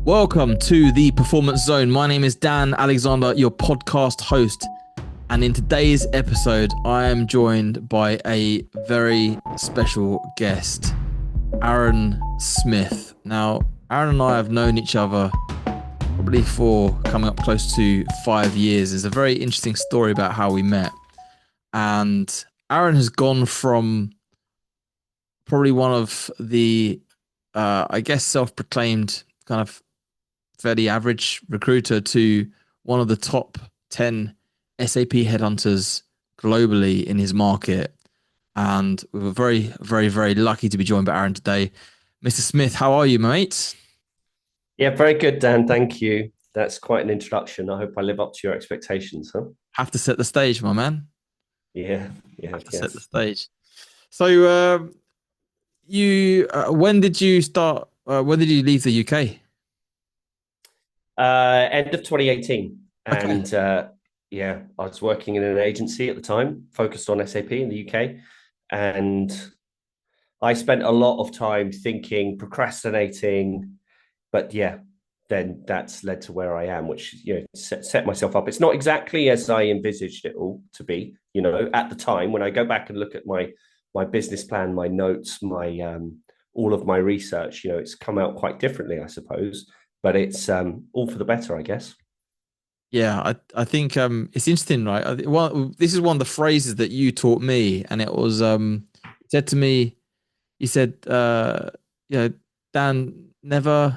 Welcome to the Performance Zone. My name is Dan Alexander, your podcast host. And in today's episode, I am joined by a very special guest, Aaron Smith. Now, Aaron and I have known each other probably for coming up close to 5 years. There's a very interesting story about how we met. And Aaron has gone from probably one of the, self-proclaimed kind of fairly average recruiter to one of the top 10 SAP headhunters globally in his market. And we were very, very, very lucky to be joined by Aaron today. Mr. Smith, how are you, mate? Yeah, very good, Dan. Thank you. That's quite an introduction. I hope I live up to your expectations, huh? Have to set the stage, my man. Yeah, yeah, Have to set the yes. stage. So, when did you start? When did you leave the UK? End of 2018. Okay. And yeah, I was working in an agency at the time, focused on SAP in the UK. And I spent a lot of time thinking, procrastinating, but yeah, then that's led to where I am, which set myself up. It's not exactly as I envisaged it all to be. At the time when I go back and look at my business plan, my notes, my all of my research, it's come out quite differently, I suppose. But it's all for the better, I guess. Yeah, I think it's interesting, right? This is one of the phrases that you taught me, and it was said to me. You said, you know, Dan, never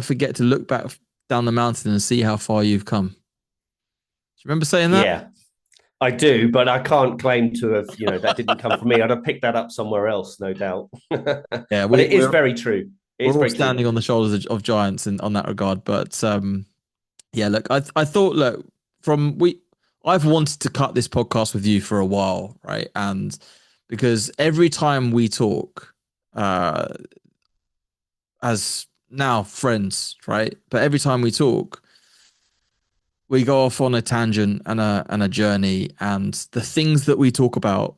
forget to look back down the mountain and see how far you've come. Do you remember saying that? Yeah, I do, but I can't claim to have, that didn't come from me. I'd have picked that up somewhere else, no doubt. Yeah, But it is very true. It is we're all very true. standing on the shoulders of giants in on that regard. But yeah, look, I thought, look, from we, I've wanted to cut this podcast with you for a while, right? And because every time we talk, uh, as now friends, right? But every time we talk, we go off on a tangent and a journey, and the things that we talk about.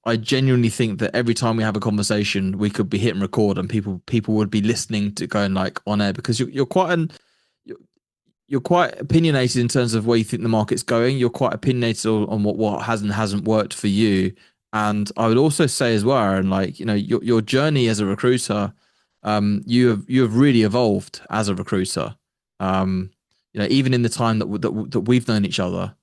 I genuinely think that every time we have a conversation, we could be hitting record, and people would be listening to going like on air because you're, you're quite opinionated in terms of where you think the market's going. You're quite opinionated on what has and hasn't worked for you. And I would also say as well, and like your journey as a recruiter, you have really evolved as a recruiter. Um, even in the time that we've known each other.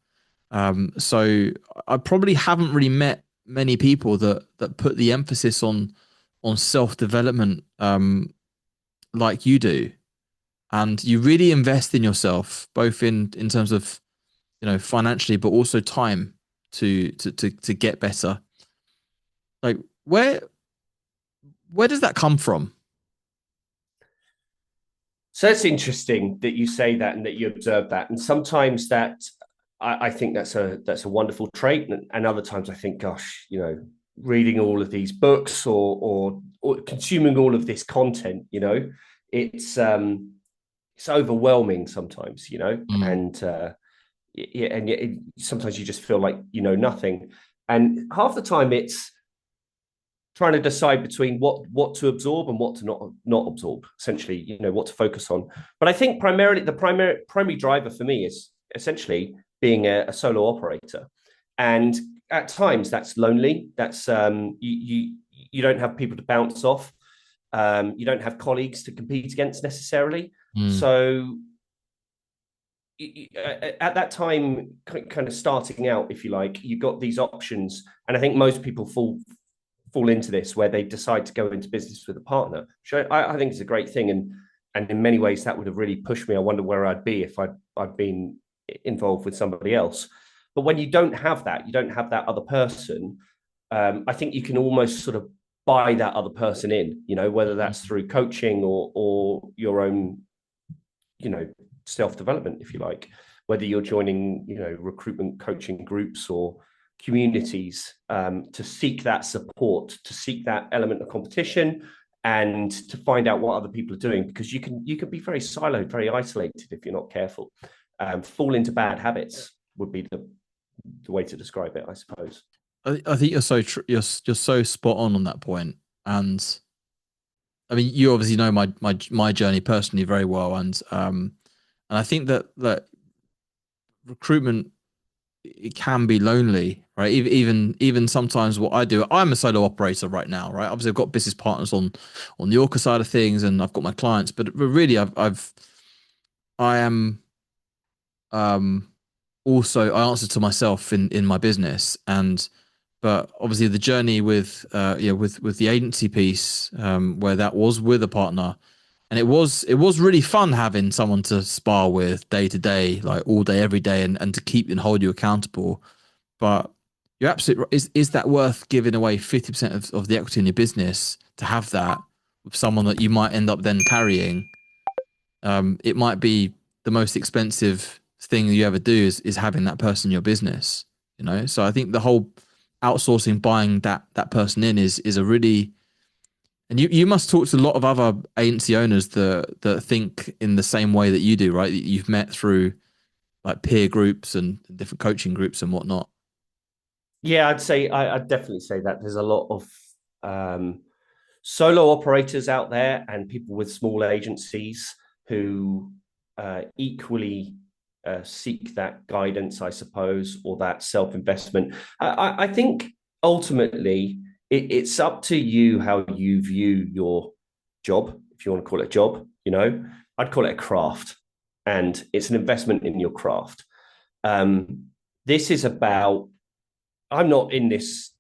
So I probably haven't really met many people that put the emphasis on self development like you do, and you really invest in yourself, both in terms of financially, but also time to get better. Like where does that come from? So it's interesting that you say that and that you observe that. And sometimes I think that's a wonderful trait. And other times I think, gosh, reading all of these books or consuming all of this content, it's it's overwhelming sometimes, Mm. yeah, and yet sometimes you just feel like you know nothing. And half the time it's trying to decide between what to absorb and what to not absorb, essentially, what to focus on. But I think primarily the primary driver for me is essentially being a solo operator. And at times that's lonely. That's you don't have people to bounce off. You don't have colleagues to compete against necessarily. Mm. So at that time, kind of starting out, if you like, you've got these options, and I think most people fall into this where they decide to go into business with a partner, which I think is a great thing. And in many ways, that would have really pushed me. I wonder where I'd be if I'd been involved with somebody else. But when you don't have that, you don't have that other person. I think you can almost sort of buy that other person in, whether that's through coaching or your own, self development, if you like, whether you're joining, recruitment coaching groups or communities, to seek that support, to seek that element of competition, and to find out what other people are doing, because you can be very siloed, very isolated if you're not careful. Fall into bad habits would be the way to describe it, I suppose. I think you're so so spot on that point, and I mean, you obviously know my journey personally very well, and I think that recruitment, it can be lonely, right? Even sometimes what I do, I'm a solo operator right now, right? Obviously, I've got business partners on the Orca side of things, and I've got my clients, but really, I am um also I answer to myself in my business, and but obviously the journey with with the agency piece, where that was with a partner, and it was really fun having someone to spar with day to day, like all day every day, and to keep and hold you accountable. But you're absolutely right. Is that worth giving away 50% of the equity in your business to have that with someone that you might end up then carrying? It might be the most expensive thing you ever do is having that person in your business, you know? So I think the whole outsourcing, buying that person in is a really, and you must talk to a lot of other agency owners that think in the same way that you do, right? That you've met through like peer groups and different coaching groups and whatnot. Yeah, I'd definitely say that there's a lot of um, solo operators out there and people with small agencies who equally seek that guidance, I suppose, or that self investment. I think ultimately it's up to you how you view your job, if you want to call it a job. You know, I'd call it a craft, and it's an investment in your craft. Um, this is about. I'm not in this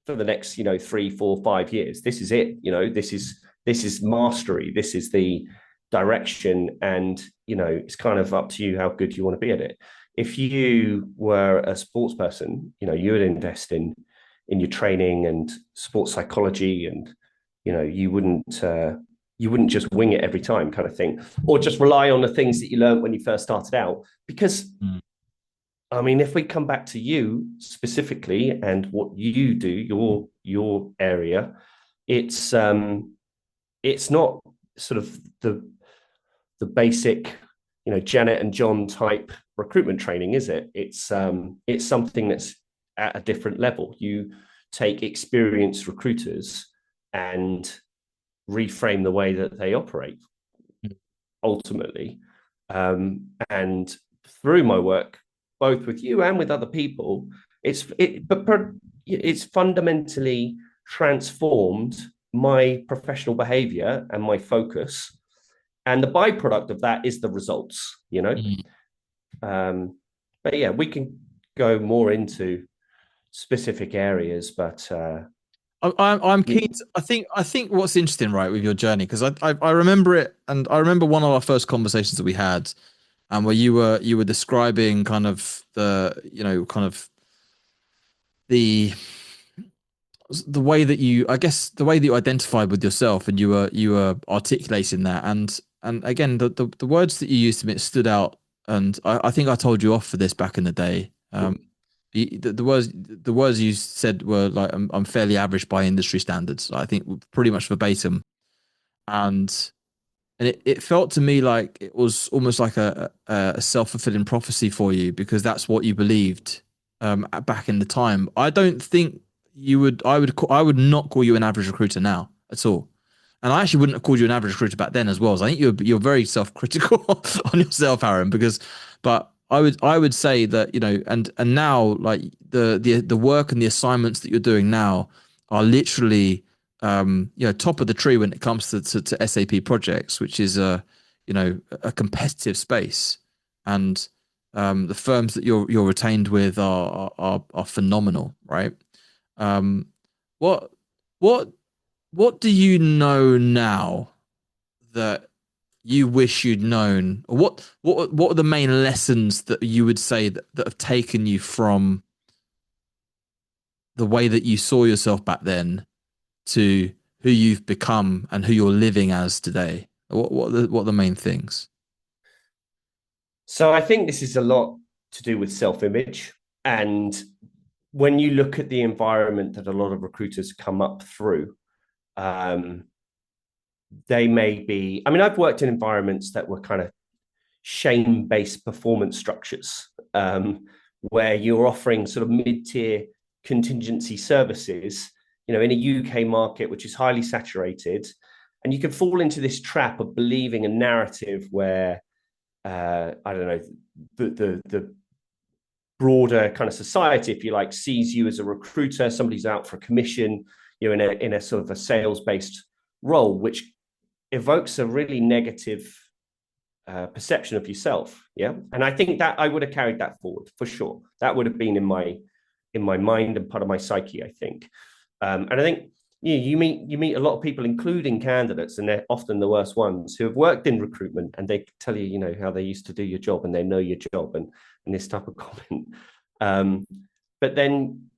for the next 3 4 5 years. This is it. This is mastery. This is the direction, and it's kind of up to you how good you want to be at it. If you were a sports person, you would invest in your training and sports psychology, and you wouldn't just wing it every time, kind of thing, or just rely on the things that you learned when you first started out. Because Mm. I mean, if we come back to you specifically and what you do, your area, it's not sort of the basic, Janet and John type recruitment training, is it? It's something that's at a different level. You take experienced recruiters and reframe the way that they operate ultimately. And through my work, both with you and with other people, it's fundamentally transformed my professional behavior and my focus. And the byproduct of that is the results. Mm. But yeah, we can go more into specific areas, but I'm keen to, I think what's interesting, right, with your journey, because I remember it, and I remember one of our first conversations that we had, and where you were describing kind of kind of the the way that you, I guess, the way that you identified with yourself, and you were articulating that, and again, the words that you used to me, it stood out, and I think I told you off for this back in the day. The words you said were like, I'm fairly average by industry standards. I think pretty much verbatim, and it felt to me like it was almost like a self-fulfilling prophecy for you, because that's what you believed back in the time. I don't think you would I would not call you an average recruiter now at all. And I actually wouldn't have called you an average recruiter back then as well. So I think you're very self-critical on yourself, Aaron, because but I would say that, and now, like, the work and the assignments that you're doing now are literally top of the tree when it comes to SAP projects, which is a competitive space, and the firms that you're retained with are phenomenal, right? Um, what what what do you know now that you wish you'd known, or what are the main lessons that you would say that have taken you from the way that you saw yourself back then to who you've become and who you're living as today? What are the main things? so I think this is a lot to do with self-image. And when you look at the environment that a lot of recruiters come up through, um, they may be. I mean, I've worked in environments that were kind of shame-based performance structures, where you're offering sort of mid-tier contingency services, in a UK market which is highly saturated, And you can fall into this trap of believing a narrative where I don't know, the broader kind of society, if you like, sees you as a recruiter, somebody's out for a commission, you're in a sort of a sales based role, which evokes a really negative perception of yourself. Yeah, and I think that I would have carried that forward for sure. That would have been in my mind and part of my psyche, I think. And I think you meet a lot of people, including candidates, and they're often the worst ones who have worked in recruitment, and they tell you, you know, how they used to do your job and they know your job and this type of comment. Um, but then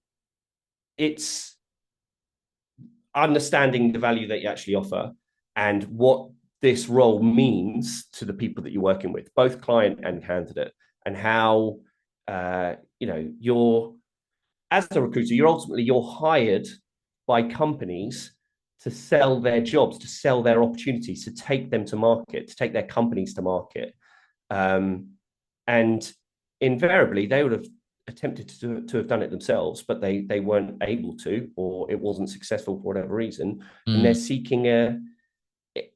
it's understanding the value that you actually offer and what this role means to the people that you're working with, both client and candidate, and how you know you're as a recruiter, you're hired by companies to sell their jobs, to sell their opportunities, to take them to market, to take their companies to market. Um, and invariably, they would have attempted to have done it themselves, but they weren't able to, or it wasn't successful for whatever reason. And they're Mm. seeking a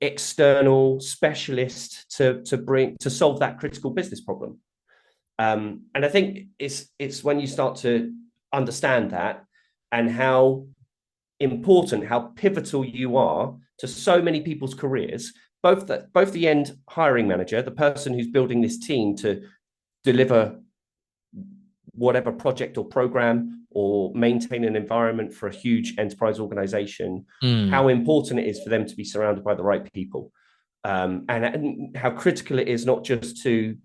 external specialist to bring to solve that critical business problem. And I think it's when you start to understand that and how important, how pivotal you are to so many people's careers, both the end hiring manager, the person who's building this team to deliver whatever project or program or maintain an environment for a huge enterprise organization, Mm. how important it is for them to be surrounded by the right people. And how critical it is not just to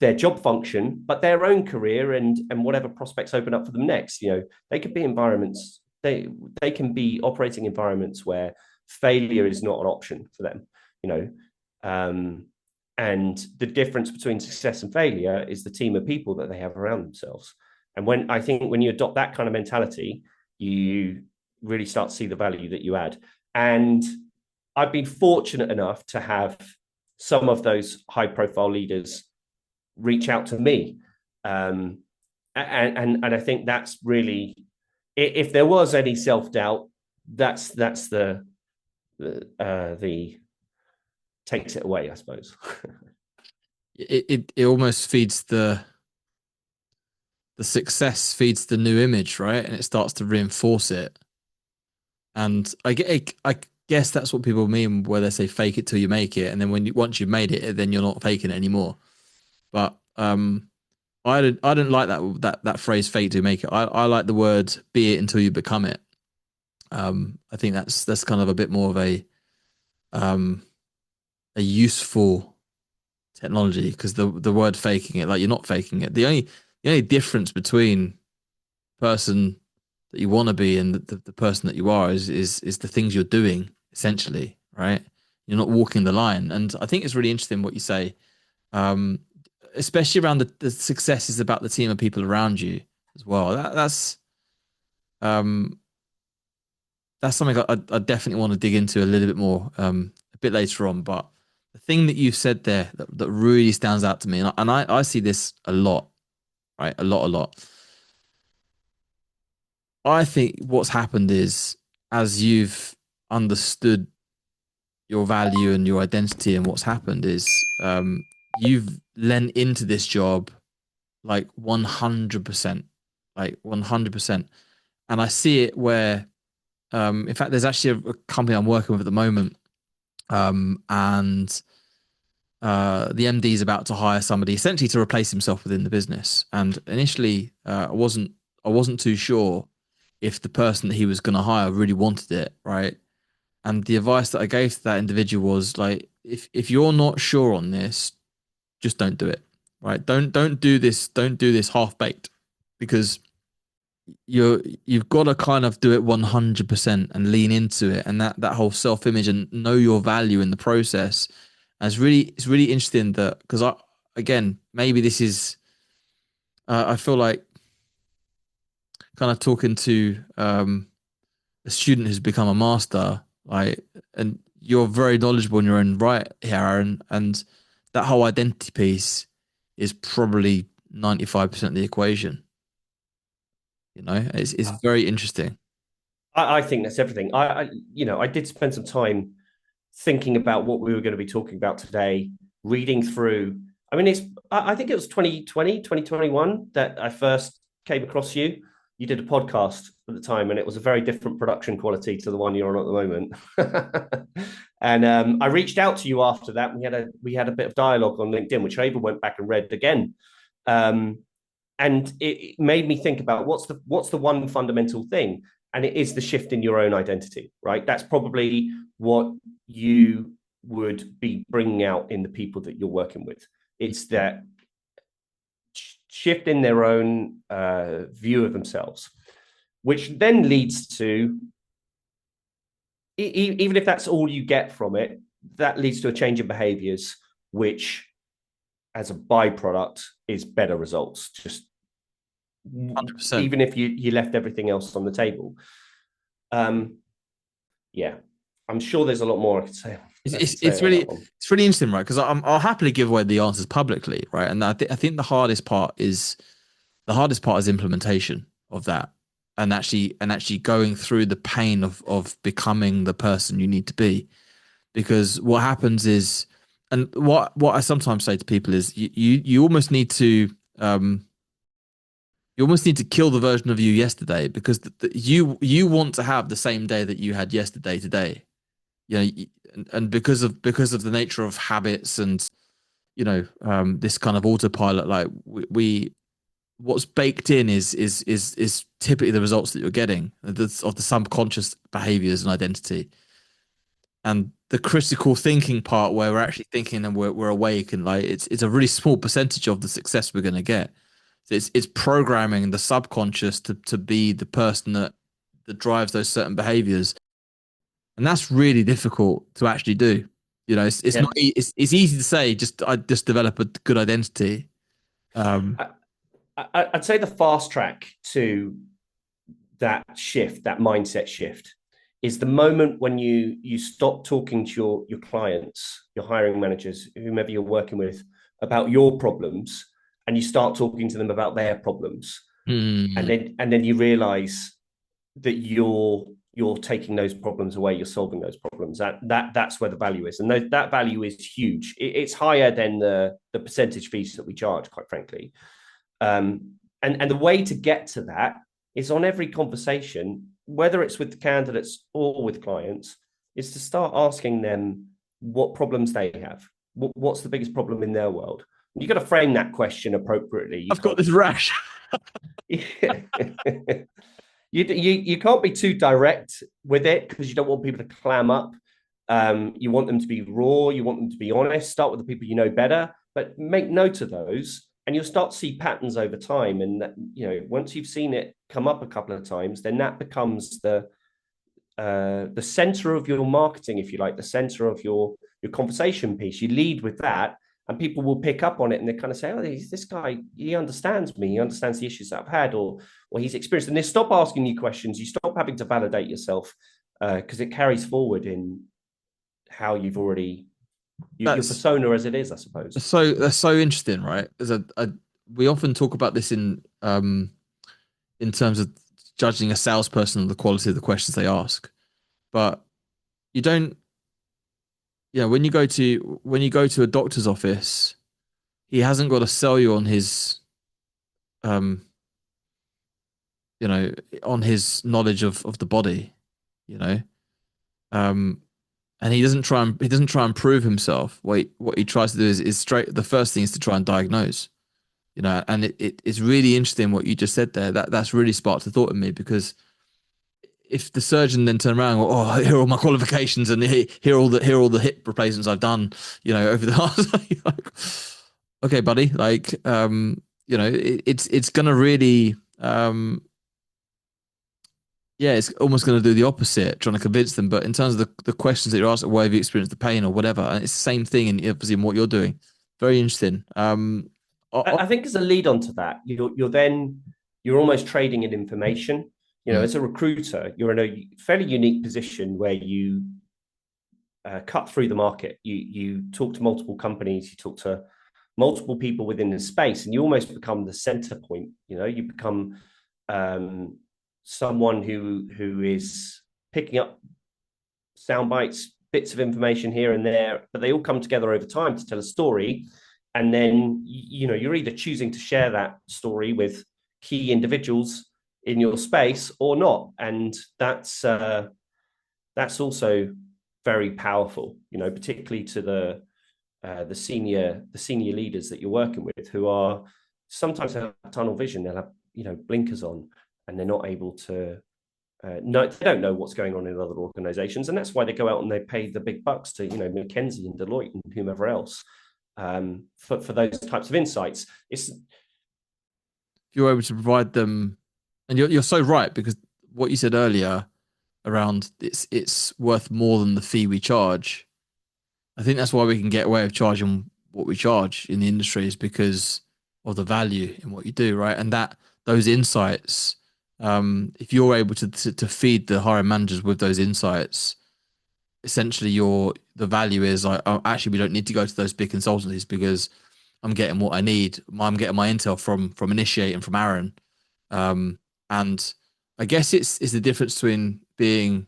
their job function, but their own career and whatever prospects open up for them next. You know, they could be environments, they can be operating environments where failure is not an option for them, you know. Um, and the difference between success and failure is the team of people that they have around themselves. And when I think when you adopt that kind of mentality, you really start to see the value that you add. And I've been fortunate enough to have some of those high profile leaders reach out to me. And I think that's really, if there was any self doubt, that's the takes it away, I suppose. It almost feeds the success feeds the new image, right? And it starts to reinforce it. And I guess that's what people mean where they say fake it till you make it, and then once you've made it, then you're not faking it anymore. But I didn't like that phrase fake till you make it. I like the word be it until you become it. I think that's kind of a bit more of um a useful technology because the word faking it, like you're not faking it. The only difference between person that you want to be and the person that you are is the things you're doing essentially, right? You're not walking the line. And I think it's really interesting what you say, um, especially around the success is about the team of people around you as well. Um, that's something I definitely want to dig into a little bit more a bit later on. But the thing that you said there that really stands out to me, and I see this a lot, right? A lot. I think what's happened is as you've understood your value and your identity, and what's happened is you've lent into this job like 100%, like 100%. And I see it where, in fact, there's actually a company I'm working with at the moment, and the MD is about to hire somebody essentially to replace himself within the business. And initially, I wasn't too sure if the person that he was going to hire really wanted it, right? And the advice that I gave to that individual was like, if you're not sure on this, just don't do it, right? Don't do this half baked, because you've got to kind of do it 100% and lean into it, and that whole self image and know your value in the process. And it's really interesting that because I again maybe this is I feel like kind of talking to a student who's become a master, like, and you're very knowledgeable in your own right here, Aaron, and that whole identity piece is probably 95% of the equation. It's very interesting. I think that's everything. You know, I did spend some time thinking about what we were going to be talking about today, reading through. I mean, I think it was 2020, 2021 that I first came across you. You did a podcast at the time, and it was a very different production quality to the one you're on at the moment. And I reached out to you after that. We had a bit of dialogue on LinkedIn, which I even went back and read again. Um, and it made me think about what's the one fundamental thing, and it is the shift in your own identity, right? That's probably what you would be bringing out in the people that you're working with. It's that shift in their own view of themselves, which then leads to, even if that's all you get from it, that leads to a change in behaviors, which as a byproduct is better results, just 100%. even if you left everything else on the table. Yeah, I'm sure there's a lot more I could say. It's, I it's, could say it's on really that one. it's really interesting, right? Because I'll happily give away the answers publicly, right? And I think the hardest part is implementation of that, and actually going through the pain of becoming the person you need to be. Because what happens is, and what I sometimes say to people is, you almost need to um kill the version of you yesterday, because you want to have the same day that you had yesterday today. And because of the nature of habits, and this kind of autopilot, like we what's baked in is typically the results that you're getting of the subconscious behaviors and identity, and the critical thinking part, where we're actually thinking and we're awake, and like it's a really small percentage of the success we're going to get. So it's programming the subconscious to be the person that drives those certain behaviors, and that's really difficult to actually do. It's not Yeah, it's easy to say, just develop a good identity. um I'd say the fast track to that shift, that mindset shift, is the moment when you stop talking to your clients, your hiring managers, whomever you're working with, about your problems, and you start talking to them about their problems, and mm, then you realize that you're taking those problems away, you're solving those problems. That's where the value is, and that value is huge. It's higher than the percentage fees that we charge, quite frankly. And the way to get to that is, on every conversation, whether it's with the candidates or with clients, is to start asking them what problems they have. What's the biggest problem in their world? You've got to frame that question appropriately. You I've got can't. this rash. You can't be too direct with it, because you don't want people to clam up. You want them to be raw. You want them to be honest. Start with the people you know better, but make note of those, and you'll start to see patterns over time. And that, once you've seen it come up a couple of times, then that becomes the center of your marketing, if you like, the center of your conversation piece. You lead with that, and people will pick up on it, and they kind of say, "Oh, this guy, he understands me. He understands the issues that I've had, or he's experienced." And they stop asking you questions. You stop having to validate yourself, because it carries forward in how you've already your That's persona as it is, I suppose. that's so interesting, right? We often talk about this in terms of judging a salesperson on the quality of the questions they ask, but you don't. When you go to a doctor's office, he hasn't got to sell you um you know on his knowledge of the body, you know um and he doesn't try and prove himself. What he tries to do is straight the first thing is to try and diagnose. And it's really interesting what you just said there. That's really sparked a thought in me, because if the surgeon then turned around and went, "Oh, here are all my qualifications, and here are all the hip replacements I've done, over the last," like, okay, buddy, like, it's gonna really, yeah, it's almost gonna do the opposite, trying to convince them. But in terms of the questions that you're asking, why have you experienced the pain or whatever, and it's the same thing, and obviously in what you're doing, very interesting. I think as a lead on to that, you're almost trading in information. Mm, As a recruiter, you're in a fairly unique position where you cut through the market. You talk to multiple companies, you talk to multiple people within the space, and you almost become the center point. You become someone who is picking up sound bites, bits of information here and there, but they all come together over time to tell a story. And then, you're either choosing to share that story with key individuals in your space or not. And that's also very powerful, particularly to the senior leaders that you're working with, who are sometimes have tunnel vision. They'll have blinkers on, and they're not able to no, they don't know what's going on in other organizations, and that's why they go out and they pay the big bucks to McKinsey and Deloitte and whomever else, for those types of insights. If you're able to provide them, and you're so right, because what you said earlier around it's worth more than the fee we charge. I think that's why we can get away with charging what we charge in the industry, is because of the value in what you do, right? And that those insights, if you're able to feed the hiring managers with those insights, essentially the value is actually we don't need to go to those big consultancies because I'm getting what I need. I'm getting my intel from Initiate and from Aaron, and I guess it's the difference between being.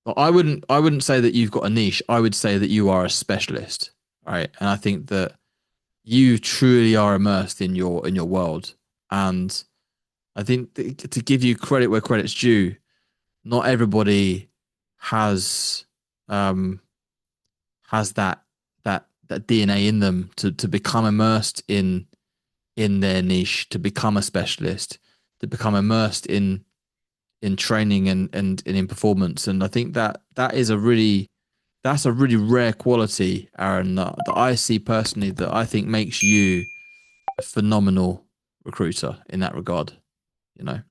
I wouldn't say that you've got a niche. I would say that you are a specialist, right? And I think that you truly are immersed in your world. And I think to give you credit where credit's due, not everybody has that DNA in them to become immersed in their niche, to become a specialist, to become immersed in training and in performance. And I think that is that's a really rare quality, Aaron, that I see personally, that I think makes you a phenomenal recruiter in that regard. You know,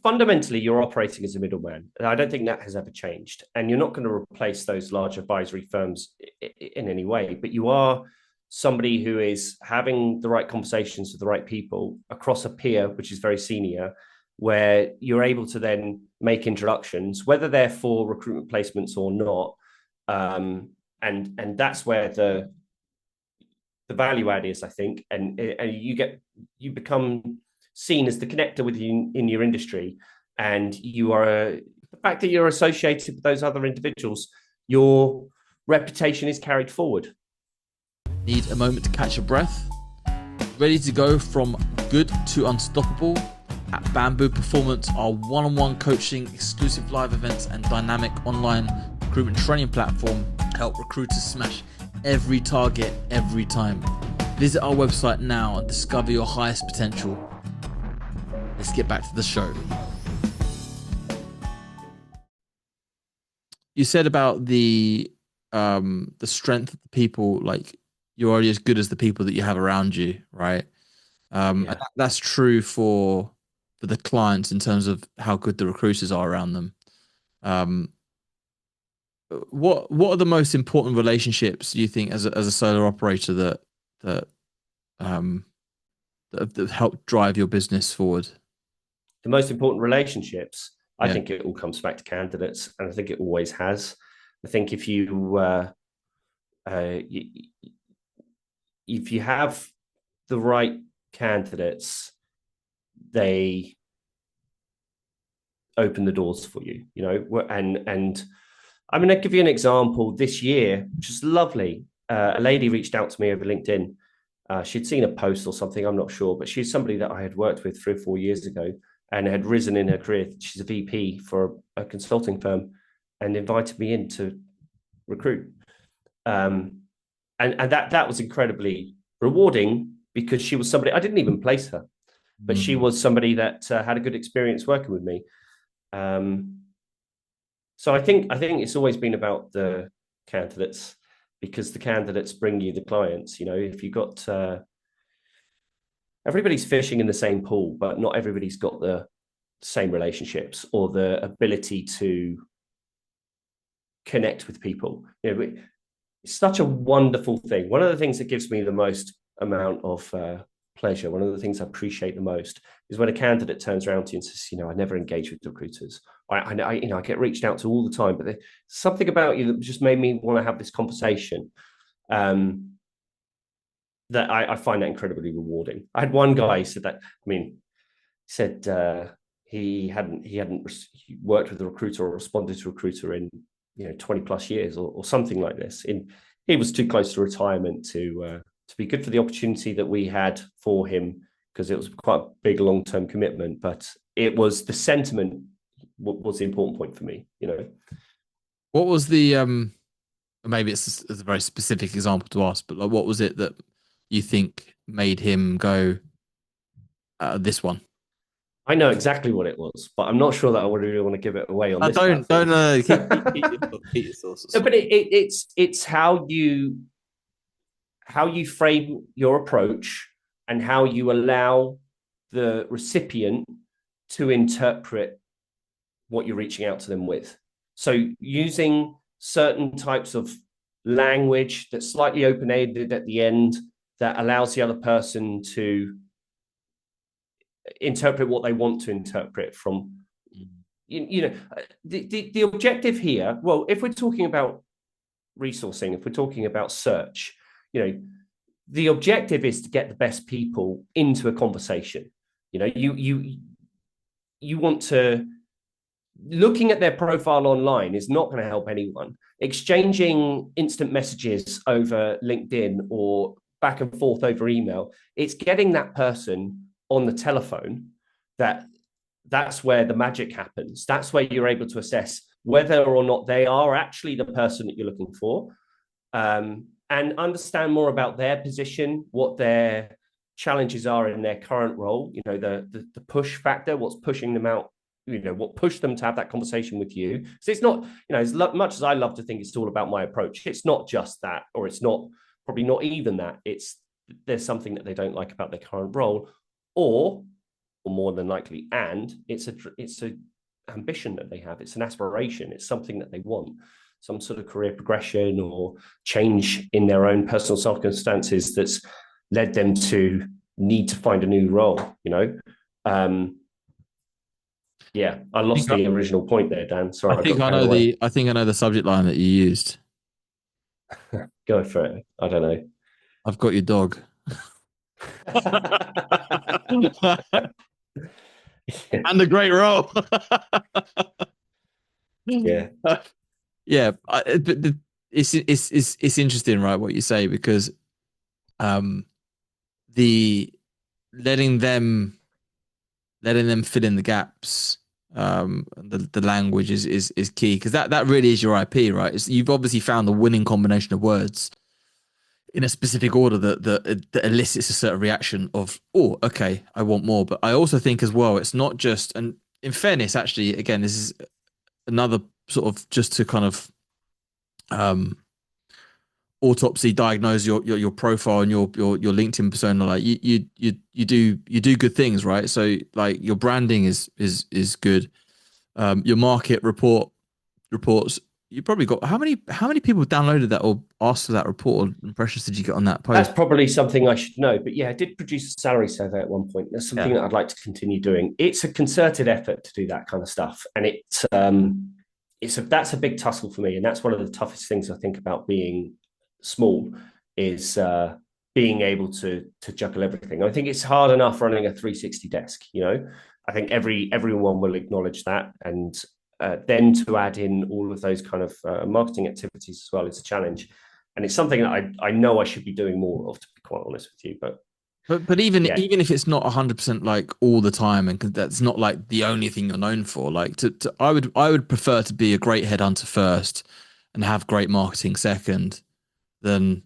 fundamentally, you're operating as a middleman. And I don't think that has ever changed. And you're not going to replace those large advisory firms in any way, but you are somebody who is having the right conversations with the right people across a peer, which is very senior, where you're able to then make introductions, whether they're for recruitment placements or not. And that's where the value add is, I think. And you become seen as the connector with you in your industry, and the fact that you're associated with those other individuals, your reputation is carried forward. Need a moment to catch your breath? Ready to go from good to unstoppable? At Bamboo Performance, our one-on-one coaching, exclusive live events, and dynamic online recruitment training platform help recruiters smash every target every time. Visit our website now and discover your highest potential. Let's get back to the show. You said about the strength of the people, like you're already as good as the people that you have around you, right? And that's true for the clients in terms of how good the recruiters are around them. What are the most important relationships you think as a solo operator that help drive your business forward? The most important relationships, I think it all comes back to candidates, and I think it always has. I think if you have the right candidates, they open the doors for you, and I'm going to give you an example this year, which is lovely. A lady reached out to me over LinkedIn. She'd seen a post or something, I'm not sure, but she's somebody that I had worked with 3 or 4 years ago and had risen in her career. She's a VP for a consulting firm and invited me in to recruit. And that was incredibly rewarding, because she was somebody, I didn't even place her, but she was somebody that had a good experience working with me. So I think it's always been about the candidates, because the candidates bring you the clients. If you got everybody's fishing in the same pool, but not everybody's got the same relationships or the ability to connect with people. It's such a wonderful thing. One of the things that gives me the most amount of pleasure, one of the things I appreciate the most, is when a candidate turns around to you and says, I never engage with recruiters. I get reached out to all the time, but there's something about you that just made me want to have this conversation. That I find that incredibly rewarding. I had one guy said that. He hadn't worked with a recruiter or responded to a recruiter in 20 plus years or something like this. He was too close to retirement to be good for the opportunity that we had for him, because it was quite a big long-term commitment. But it was the sentiment was the important point for me. What was the maybe it's a very specific example to ask, but like, what was it that you think made him go this one? I know exactly what it was, but I'm not sure that I would really want to give it away on I this don't platform. keep your sources. No, but it's how you frame your approach and how you allow the recipient to interpret what you're reaching out to them with. So using certain types of language that's slightly open-ended at the end, that allows the other person to interpret what they want to interpret from. The objective here, well, if we're talking about resourcing, if we're talking about search, the objective is to get the best people into a conversation. You want to, looking at their profile online is not going to help anyone. Exchanging instant messages over LinkedIn or back and forth over email, it's getting that person on the telephone that's where the magic happens. That's where you're able to assess whether or not they are actually the person that you're looking for, and understand more about their position, what their challenges are in their current role. The push factor, what's pushing them out. What pushed them to have that conversation with you. So it's not, as much as I love to think it's all about my approach, it's not just that, or it's not probably not even that. It's there's something that they don't like about their current role, or more than likely, and it's a ambition that they have. It's an aspiration. It's something that they want, some sort of career progression or change in their own personal circumstances that's led them to need to find a new role. Yeah, I lost the original point there, Dan. Sorry, I I think got I carried know away. the subject line that you used. Go for it. I don't know. I've got your dog. And a great role. Yeah. Yeah, it's interesting, right? What you say, because um the letting them fill in the gaps, the language is key, because that really is your IP, right? You've obviously found the winning combination of words in a specific order that elicits a certain reaction of, oh, okay, I want more. But I also think as well, it's not just, and in fairness, actually, again, this is another sort of, just to kind of um autopsy diagnose your profile and your LinkedIn persona. Like you do good things, right? So like your branding is good. Your market reports, you probably got, how many people downloaded that or asked for that report, or impressions did you get on that That's post? probably something I should know. But yeah, I did produce a salary survey at one point. That's something Yeah. that I'd like to continue doing. It's a concerted effort to do that kind of stuff. And that's a big tussle for me. And that's one of the toughest things I think about being small, is being able to juggle everything. I think it's hard enough running a 360 desk. I think everyone will acknowledge that. And then to add in all of those kind of marketing activities as well is a challenge. And it's something that I know I should be doing more of, to be quite honest with you. But even Yeah, even if it's not 100% like all the time, and that's not like the only thing you're known for, like I would prefer to be a great headhunter first and have great marketing second, than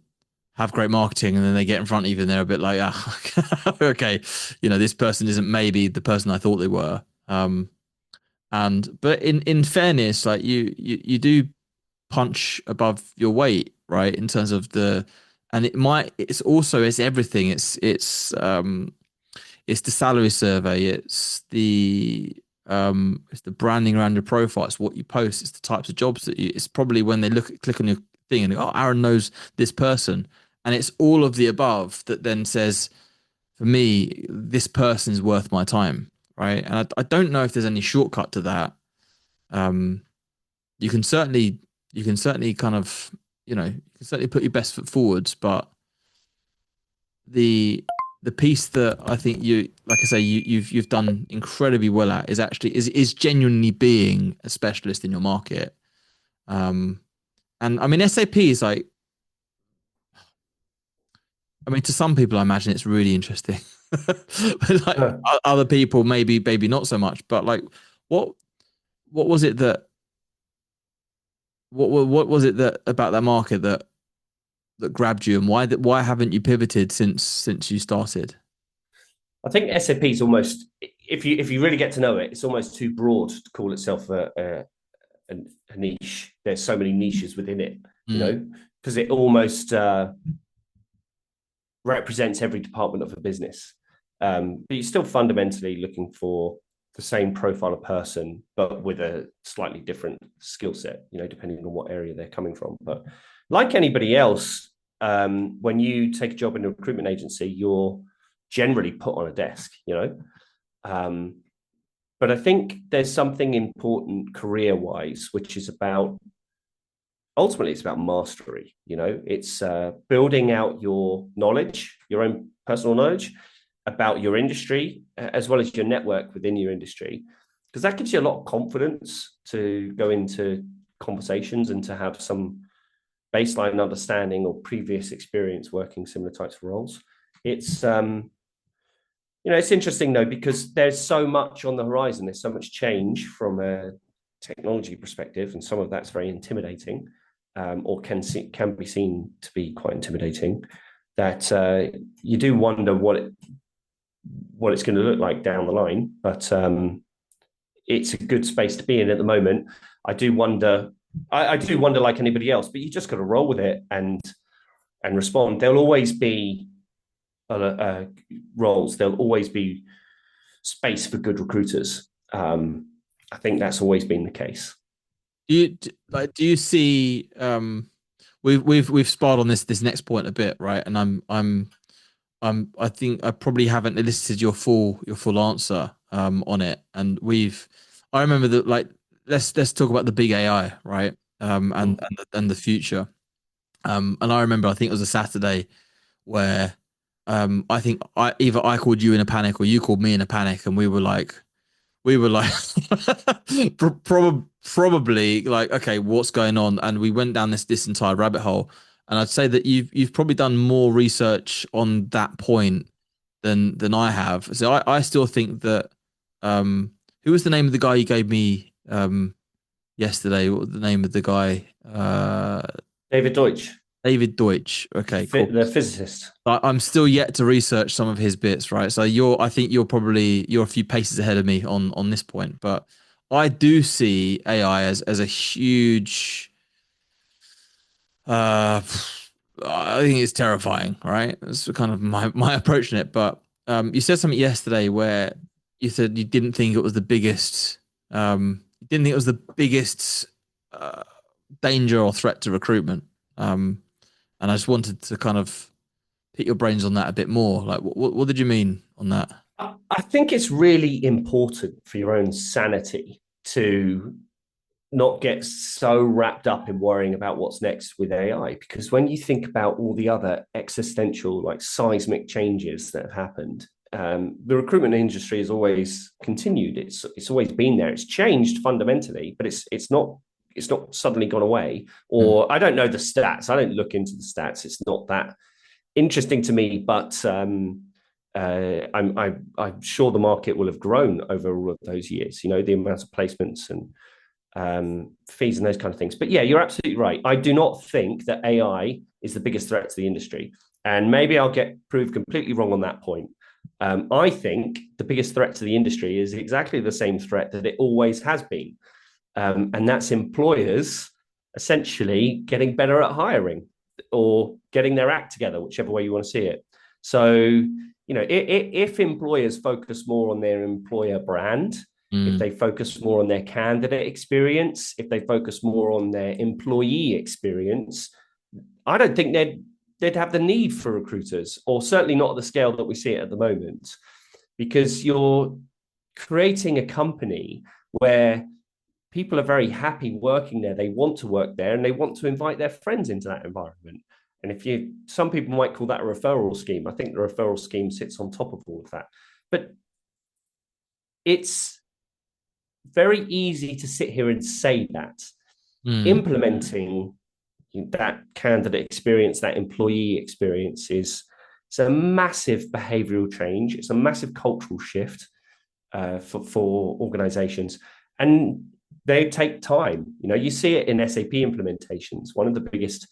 have great marketing and then they get in front of you and they're a bit like, ah, okay, this person isn't maybe the person I thought they were. But in fairness, like you do punch above your weight, right? In terms of and it's everything. It's the salary survey. It's the branding around your profile. It's what you post. It's the types of jobs it's probably when they click on your thing and go, oh, Aaron knows this person. And it's all of the above that then says, for me, this person's worth my time. Right. And I don't know if there's any shortcut to that. Um, you can certainly kind of, you can certainly put your best foot forwards, but the piece that I think you, like I say, you've done incredibly well at is actually is genuinely being a specialist in your market. Um, and I mean, SAP is like, I mean, to some people, I imagine it's really interesting, but like Huh. other people, maybe not so much. But like, what what was it that what was it that about that market that grabbed you, and why haven't you pivoted since you started? I think SAP is almost, if you really get to know it, it's almost too broad to call itself a niche. There's so many niches within it, you Mm, know, because it almost represents every department of a business. But you're still fundamentally looking for the same profile of person, but with a slightly different skill set, you know, depending on what area they're coming from. But like anybody else, when you take a job in a recruitment agency, you're generally put on a desk, you know. Um, but I think there's something important career wise, which is about ultimately it's about mastery. You know, it's building out your knowledge, your own personal knowledge about your industry, as well as your network within your industry, because that gives you a lot of confidence to go into conversations and to have some baseline understanding or previous experience working similar types of roles. It's you know, it's interesting though, because there's so much on the horizon. There's so much change from a technology perspective, and some of that's very intimidating, or can be seen to be quite intimidating. That you do wonder what it's going to look like down the line. But it's a good space to be in at the moment. I do wonder. I do wonder, like anybody else, but you just got to roll with it and respond. There'll always be uh, roles. There'll always be space for good recruiters. I think that's always been the case. do you see we've sparred on this next point a bit, right? And I think I probably haven't elicited your full answer on it. And I remember that, like, let's talk about the big AI, right? Mm. And the future. And I remember, I think it was a Saturday where I think I called you in a panic or you called me in a panic, and we were like probably like, okay, what's going on? And we went down this entire rabbit hole. And I'd say that you've probably done more research on that point than I have. So I still think that who was the name of the guy you gave me yesterday? What was the name of the guy? David Deutsch, David Deutsch. Okay, cool. the physicist. I'm still yet to research some of his bits, right? So I think you're a few paces ahead of me on this point, but I do see AI as a huge. Uh, I think it's terrifying, right? That's kind of my approach in it. But you said something yesterday where you said you didn't think it was the biggest. You didn't think it was the biggest uh, danger or threat to recruitment. And I just wanted to kind of pick your brains on that a bit more. Like, what did you mean on that? I think it's really important for your own sanity to not get so wrapped up in worrying about what's next with AI. Because when you think about all the other existential, like seismic changes that have happened, the recruitment industry has always continued. It's always been there. It's changed fundamentally, but it's not suddenly gone away. Mm, Or I don't know the stats. I don't look into the stats. It's not that interesting to me, but I'm sure the market will have grown over all of those years. You know, the amount of placements and fees and those kind of things. But yeah, you're absolutely right. I do not think that AI is the biggest threat to the industry, and maybe I'll get proved completely wrong on that point. I think the biggest threat to the industry is exactly the same threat that it always has been, and that's employers essentially getting better at hiring or getting their act together, whichever way you want to see it. So, you know, if employers focus more on their employer brand, if mm, they focus more on their candidate experience, if they focus more on their employee experience, I don't think they'd have the need for recruiters, or certainly not at the scale that we see it at the moment, because you're creating a company where people are very happy working there. They want to work there and they want to invite their friends into that environment. And if you, some people might call that a referral scheme. I think the referral scheme sits on top of all of that. But it's very easy to sit here and say that. Mm. Implementing that candidate experience, that employee experience is it's a massive behavioral change. It's a massive cultural shift for organizations. And they take time. You know, you see it in SAP implementations. One of the biggest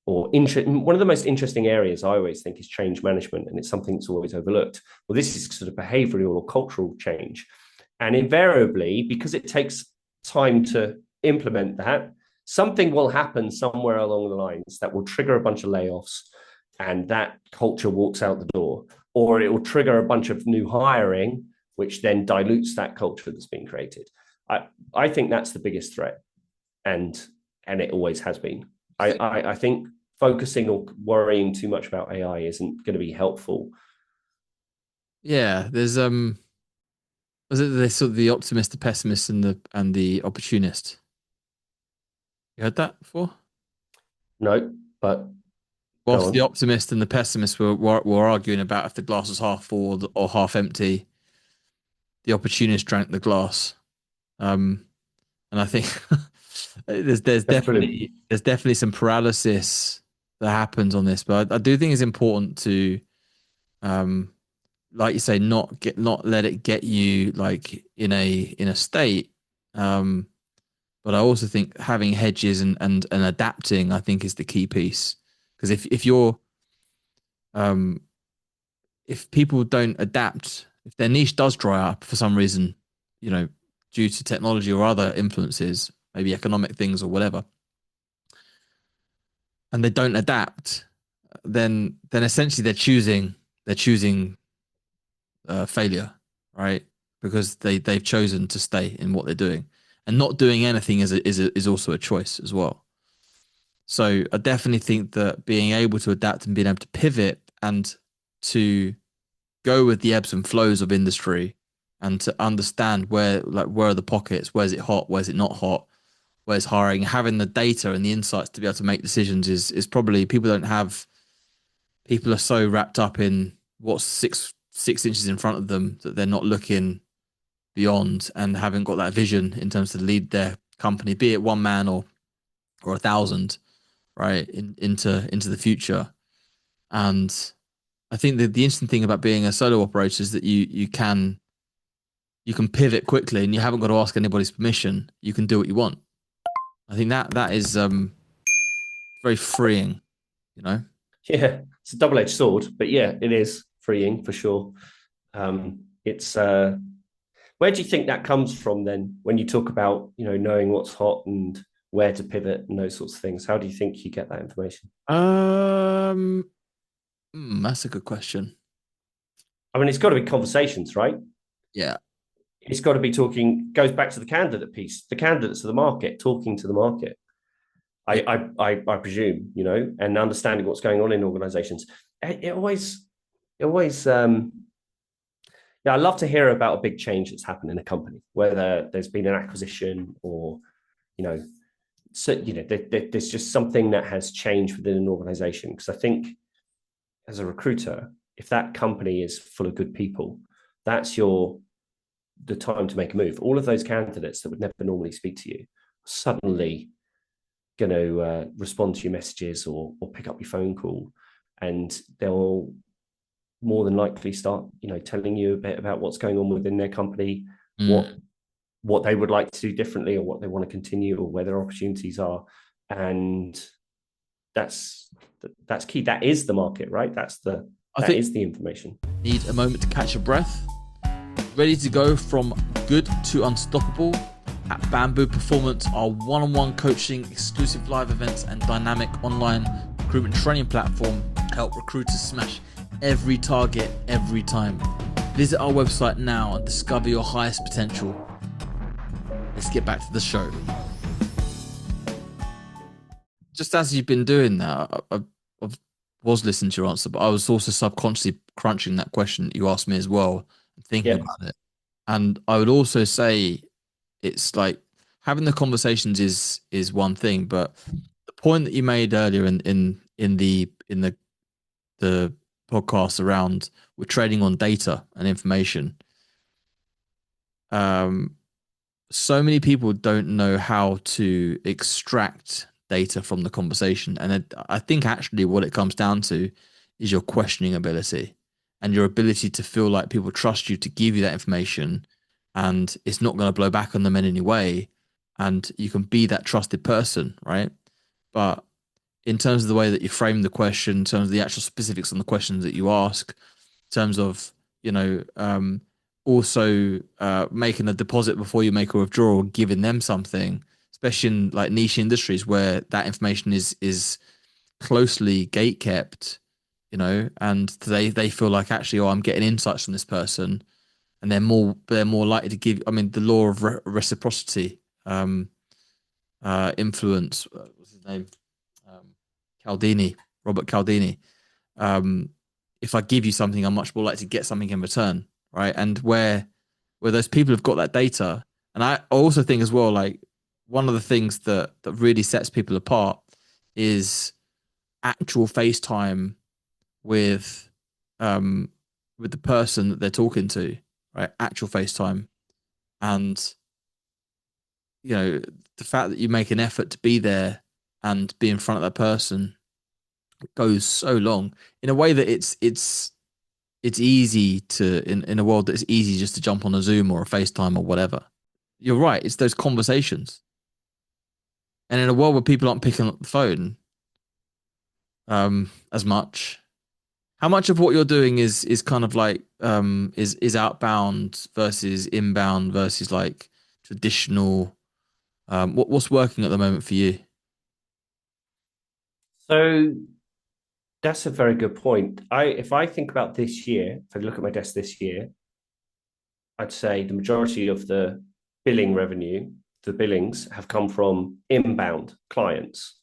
one of the most interesting areas I always think is change management, and it's something that's always overlooked. Well, this is sort of behavioral or cultural change. And invariably, because it takes time to implement that, something will happen somewhere along the lines that will trigger a bunch of layoffs and that culture walks out the door, or it will trigger a bunch of new hiring, which then dilutes that culture that's been created. I think that's the biggest threat, and it always has been. I think focusing or worrying too much about AI isn't going to be helpful. Yeah, was it the sort of the optimist, the pessimist, and the opportunist? You heard that before? No, but go Whilst the on. optimist and the pessimist were arguing about if the glass was half full or half empty, the opportunist drank the glass. Um, and I think That's brilliant. there's definitely some paralysis that happens on this, but I do think it's important to um, like you say, not let it get you like in a state. Um, but I also think having hedges and adapting, I think, is the key piece. Because um, if people don't adapt, if their niche does dry up for some reason, you know, due to technology or other influences, maybe economic things or whatever, and they don't adapt, then essentially they're choosing failure, right? Because they've chosen to stay in what they're doing, and not doing anything is also a choice as well. So I definitely think that being able to adapt and being able to pivot and to go with the ebbs and flows of industry and to understand where are the pockets, where's it hot, where's it not hot, where's hiring, having the data and the insights to be able to make decisions is probably people are so wrapped up in what's six inches in front of them that they're not looking beyond and haven't got that vision in terms to lead their company, be it one man or a thousand, right, into the future. And I think that the interesting thing about being a solo operator is that you can pivot quickly and you haven't got to ask anybody's permission. You can do what you want. I think that is very freeing, you know. Yeah, it's a double-edged sword, but yeah, it is freeing for sure. It's where do you think that comes from then? When you talk about knowing what's hot and where to pivot and those sorts of things, how do you think you get that information? Um, that's a good question. I mean, it's got to be conversations, right? Yeah, It's got to be talking. Goes back to the candidate piece. The candidates of the market talking to the market. yeah. I presume, and understanding what's going on in organizations. It always, yeah, I love to hear about a big change that's happened in a company, whether there's been an acquisition or, you know, there's just something that has changed within an organization. Because I think as a recruiter, if that company is full of good people, that's the time to make a move. All of those candidates that would never normally speak to you suddenly going to respond to your messages or pick up your phone call, and they'll more than likely start telling you a bit about what's going on within their company, what Mm. what they would like to do differently or what they want to continue or where their opportunities are. And that's that's key. That is the market, right? I That think is the information. need a moment to catch your breath. Ready to go from good to unstoppable? At Bamboo Performance, our one-on-one coaching, exclusive live events, and dynamic online recruitment training platform help recruiters smash every target every time. Visit our website now and discover your highest potential. Let's get back to the show. Just as you've been doing that, I was listening to your answer, but I was also subconsciously crunching that question that you asked me as well, and thinking Yeah. about it. And I would also say it's like having the conversations is one thing, but the point that you made earlier in the podcast around we're trading on data and information. Um, so many people don't know how to extract data from the conversation. And I think actually what it comes down to is your questioning ability and your ability to feel like people trust you to give you that information and it's not going to blow back on them in any way. And you can be that trusted person, right? But in terms of the way that you frame the question, in terms of the actual specifics on the questions that you ask, in terms of, you know, also making a deposit before you make a withdrawal, giving them something, especially in like niche industries where that information is closely gate kept, you know, and they feel like actually, oh, I'm getting insights from this person, and they're more likely to give. I mean, the law of reciprocity, influence. What's his name? Um, Caldini, Robert Caldini. Um, if I give you something, I'm much more likely to get something in return, right? And where those people have got that data, and I also think as well, like one of the things that really sets people apart is actual FaceTime with um with the person that they're talking to, right? Actual FaceTime, and you know the fact that you make an effort to be there and be in front of that person goes so long in a way that it's easy to in a world that's easy just to jump on a Zoom or a FaceTime or whatever. You're right, it's those conversations. And in a world where people aren't picking up the phone as much, how much of what you're doing is kind of like is outbound versus inbound versus like traditional what's working at the moment for you? So that's a very good point. If I think about this year, if I look at my desk this year, I'd say the majority of the billing revenue, the billings have come from inbound clients,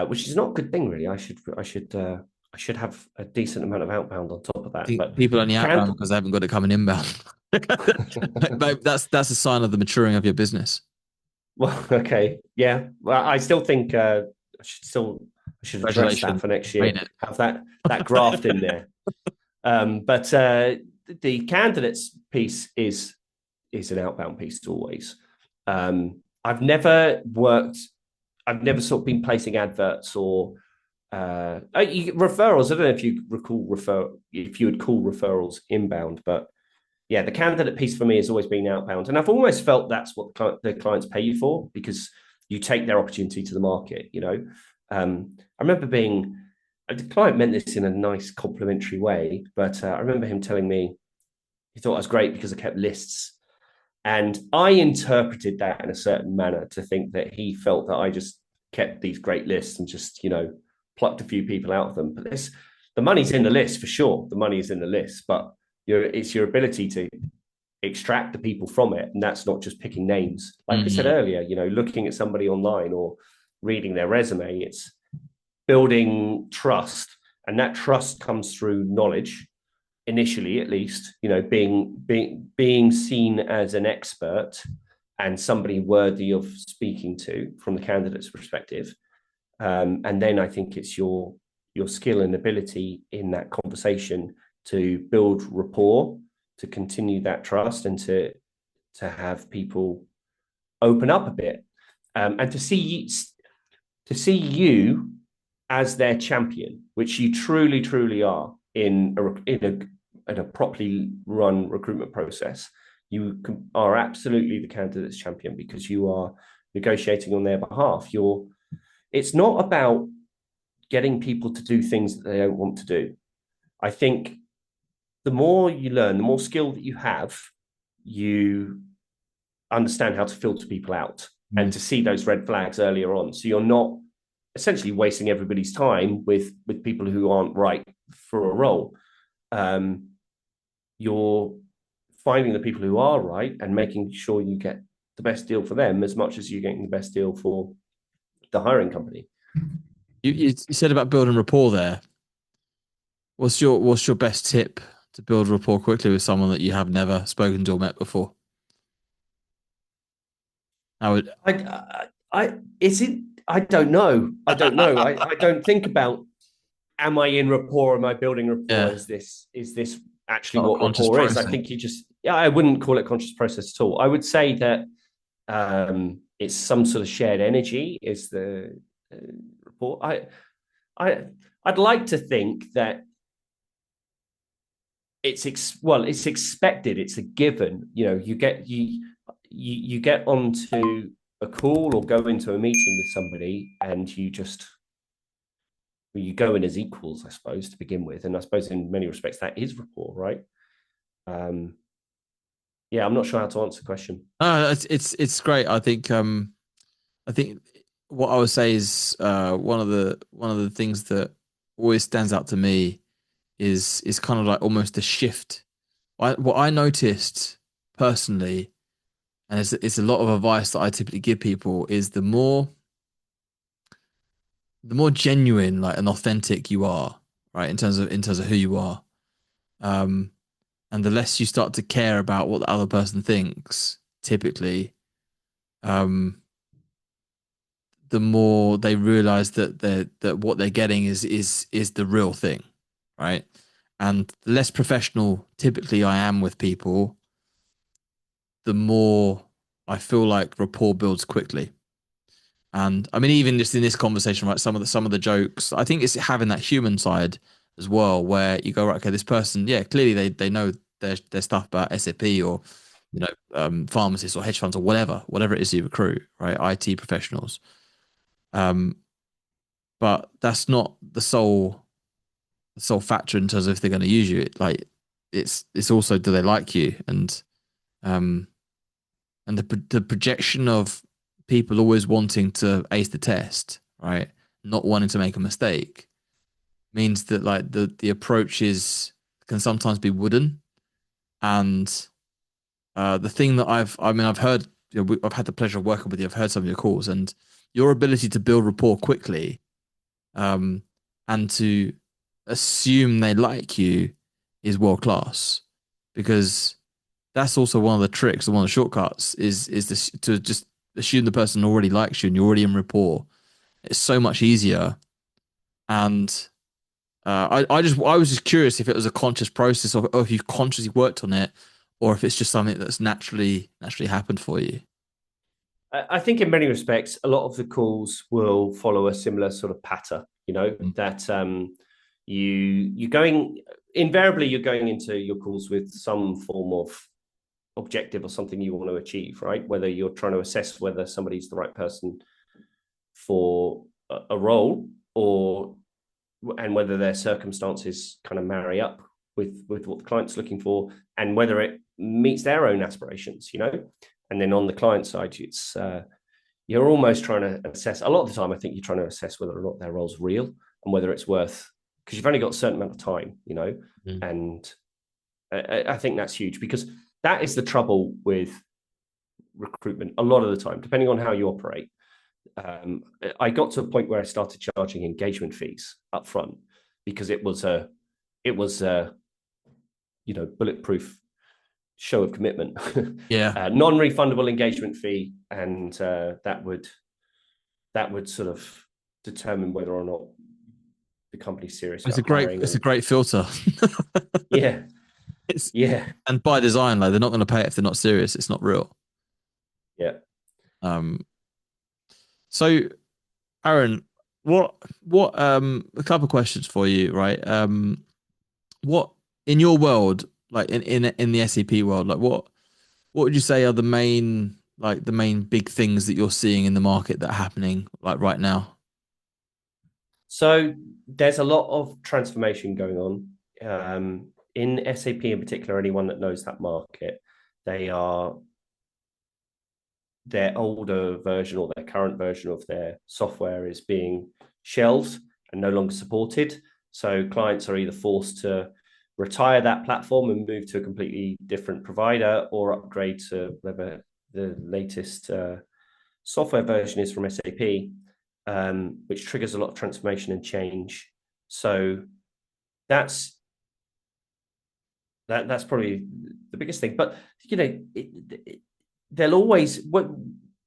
which is not a good thing, really. I should have a decent amount of outbound on top of I that. think But people only outbound can because they haven't got it coming inbound. But that's a sign of the maturing of your business. well, okay, yeah. Well, I still think I should address that Congratulations, for next made year. Have that graft in there. But the candidates piece is an outbound piece always. I've never worked. I've never sort of been placing adverts or referrals. I don't know if you recall if you would call referrals inbound, but yeah, the candidate piece for me has always been outbound, and I've always felt that's what the clients pay you for because you take their opportunity to the market. I remember being the client meant this in a nice complimentary way, but I remember him telling me he thought I was great because I kept lists. And I interpreted that in a certain manner to think that he felt that I just kept these great lists and just, plucked a few people out of them. But the money's in the list for sure. The money is in the list, but it's your ability to extract the people from it. And that's not just picking names. Like I said Mm. earlier, looking at somebody online or reading their resume, it's building trust. And that trust comes through knowledge initially, at least, being seen as an expert and somebody worthy of speaking to from the candidate's perspective. And then I think it's your skill and ability in that conversation to build rapport, to continue that trust, and to have people open up a bit, and to see you as their champion, which you truly, truly are in a properly run recruitment process. You are absolutely the candidate's champion because you are negotiating on their behalf. It's not about getting people to do things that they don't want to do. I think the more you learn, the more skill that you have, you understand how to filter people out and Mm. to see those red flags earlier on. So you're not essentially wasting everybody's time with people who aren't right for a role. You're finding the people who are right and making sure you get the best deal for them as much as you're getting the best deal for the hiring company. You said about building rapport there. What's your best tip to build rapport quickly with someone that you have never spoken to or met before? I would. Is it? I don't know. I don't know. I don't think about, am I in rapport? Am I building rapport? Yeah, Is this actually not a what conscious rapport is? I process. think you just yeah, I wouldn't call it conscious process at all. I would say that it's some sort of shared energy. Is the uh, report? I I'd like to think that it's expected. It's a given. You know, you get onto a call or go into a meeting with somebody, and you go in as equals, I suppose, to begin with. And I suppose in many respects that is rapport, right? Um, yeah, I'm not sure how to answer the question. No, it's great. I think what I would say is one of the things that always stands out to me is kind of like almost a shift. What I noticed personally, and it's a lot of advice that I typically give people, is the more genuine, like, and authentic you are, right, in terms of who you are, um, and the less you start to care about what the other person thinks, typically, um, the more they realize that what they're getting is the real thing, right? And the less professional typically I am with people, the more I feel like rapport builds quickly. And I mean, even just in this conversation, right? Some of the jokes, I think it's having that human side as well, where you go, right, okay, this person, yeah, clearly they know their stuff about SAP or pharmacists or hedge funds or whatever it is you recruit, right? IT professionals. Um, but that's not the sole factor in terms of if they're going to use you. Like it's also, do they like you, um and the projection of people always wanting to ace the test, right? Not wanting to make a mistake means that like the approach is can sometimes be wooden. And the thing that I've heard, I've had the pleasure of working with you. I've heard some of your calls, and your ability to build rapport quickly, um, and to assume they like you is world class, because that's also one of the tricks and one of the shortcuts is this, to just assume the person already likes you and you're already in rapport. It's so much easier. And I was just curious if it was a conscious process, or if you consciously worked on it, or if it's just something that's naturally happened for you. I think in many respects, a lot of the calls will follow a similar sort of pattern. You know Mm. that you're going invariably you're going into your calls with some form of objective or something you want to achieve, right? Whether you're trying to assess whether somebody's the right person for a role, or and whether their circumstances kind of marry up with what the client's looking for, and whether it meets their own aspirations, you know. And then on the client side, it's you're almost trying to assess. A lot of the time, I think you're trying to assess whether or not their role's real and whether it's worth, because you've only got a certain amount of time, you know. Mm. And I think that's huge, because that is the trouble with recruitment a lot of the time, depending on how you operate. I got to a point where I started charging engagement fees up front, because it was a bulletproof show of commitment, Yeah, non-refundable engagement fee, and that would sort of determine whether or not the company's serious about hiring. it's a And great filter. yeah, It's, yeah, and by design, like, they're not going to pay it if they're not serious. It's not real. yeah. Um, so Aaron, a couple of questions for you, right? What in your world, like in the SAP world, like what would you say are the main big things that you're seeing in the market that are happening like right now? So there's a lot of transformation going on in SAP in particular. Anyone that knows that market, they are their older version or their current version of their software is being shelved and no longer supported. So clients are either forced to retire that platform and move to a completely different provider, or upgrade to whatever the latest software version is from SAP, which triggers a lot of transformation and change. So that's that's probably the biggest thing. But you know, they'll always,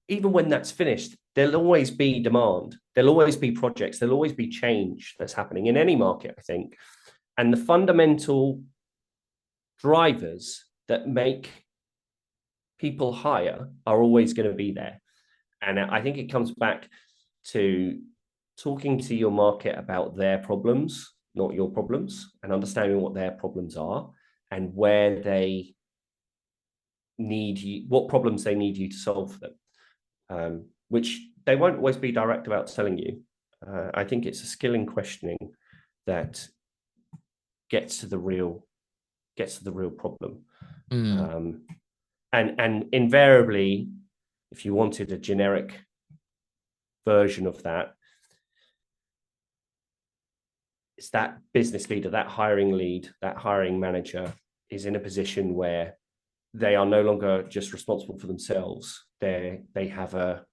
even when that's finished, there'll always be demand. There'll always be projects. There'll always be change that's happening in any market, I think. And the fundamental drivers that make people hire are always going to be there. And I think it comes back to talking to your market about their problems, not your problems, and understanding what their problems are and where they need you, what problems they need you to solve for them, which they won't always be direct about telling you. I think it's a skill in questioning that gets to the real problem. Mm. And invariably, if you wanted a generic version of that, it's that business leader, that hiring lead, that hiring manager is in a position where they are no longer just responsible for themselves. They have a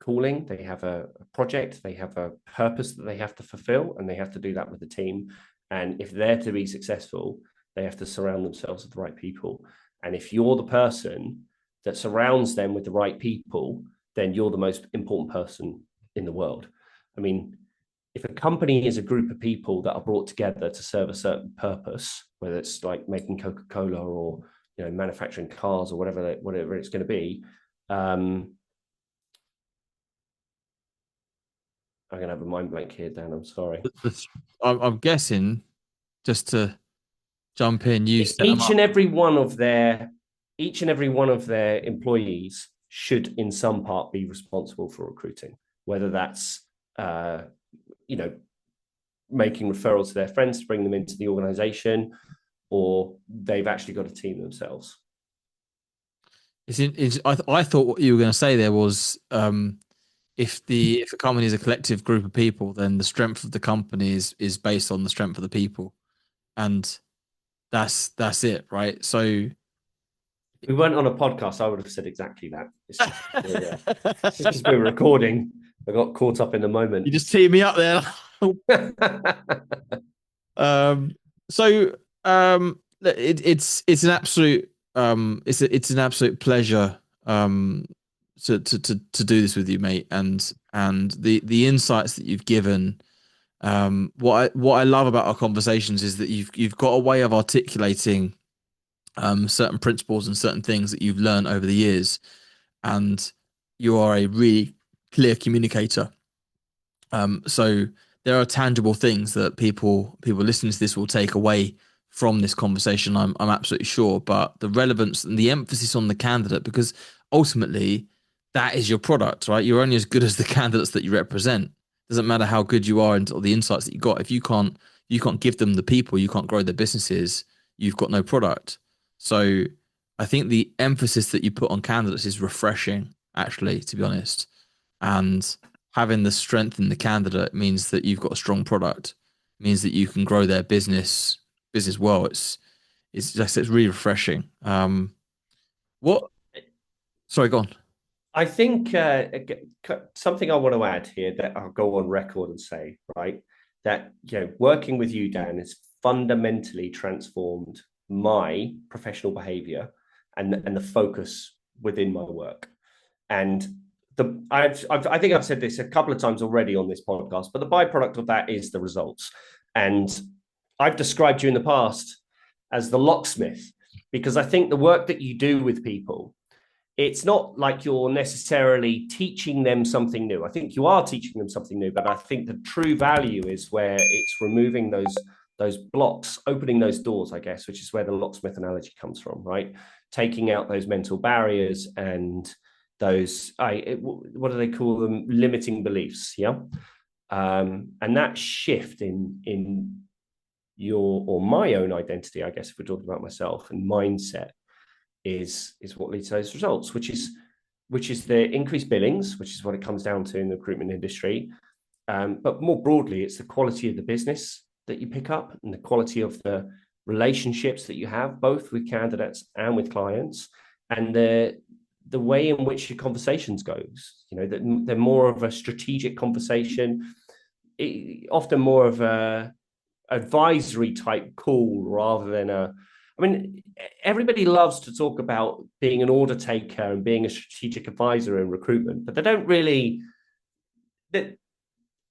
calling, they have a project, they have a purpose that they have to fulfill, and they have to do that with the team. And if they're to be successful, they have to surround themselves with the right people. And if you're the person that surrounds them with the right people, then you're the most important person in the world. I mean, if a company is a group of people that are brought together to serve a certain purpose, whether it's like making Coca-Cola or manufacturing cars or whatever it's going to be, I'm going to have a mind blank here, Dan. I'm sorry. I'm guessing, just to jump in, you set them Each up. and every one of their employees should, in some part, be responsible for recruiting. Whether that's making referrals to their friends to bring them into the organization, or they've actually got a team themselves. I thought what you were going to say there was, if a company is a collective group of people, then the strength of the company is based on the strength of the people, and that's it, right? So We weren't on a podcast, I would have said exactly that. It's just because we were recording, I got caught up in the moment. you just tee me up there. um, so it's an absolute it's an absolute pleasure to do this with you, mate, and the insights that you've given. What I love about our conversations is that you've got a way of articulating certain principles and certain things that you've learned over the years, and you are a really clear communicator. So there are tangible things that people listening to this will take away from this conversation. I'm absolutely sure, but the relevance and the emphasis on the candidate, because ultimately that is your product, right? You're only as good as the candidates that you represent. Doesn't matter how good you are and all the insights that you got. If you can't give them the people, you can't grow their businesses, you've got no product. So I think the emphasis that you put on candidates is refreshing, actually, to be honest. And having the strength in the candidate means that you've got a strong product, means that you can grow their business well. It's really refreshing. What? Sorry, go on. I think something I want to add here that I'll go on record and say, right, that working with you, Dan, has fundamentally transformed my professional behavior and the focus within my work. And I think I've said this a couple of times already on this podcast, but the byproduct of that is the results. And I've described you in the past as the locksmith, because I think the work that you do with people, it's not like you're necessarily teaching them something new. I think you are teaching them something new, but I think the true value is where it's removing those blocks, opening those doors, I guess, which is where the locksmith analogy comes from, right? Taking out those mental barriers and those, what do they call them? Limiting beliefs, yeah? And that shift in your, or my own identity, I guess, if we're talking about myself, and mindset is what leads to those results, which is the increased billings, which is what it comes down to in the recruitment industry. But more broadly, it's the quality of the business that you pick up and the quality of the relationships that you have, both with candidates and with clients, and the way in which your conversations goes. That they're more of a strategic conversation, often more of a advisory type call rather than I mean, everybody loves to talk about being an order taker and being a strategic advisor in recruitment, but they don't really.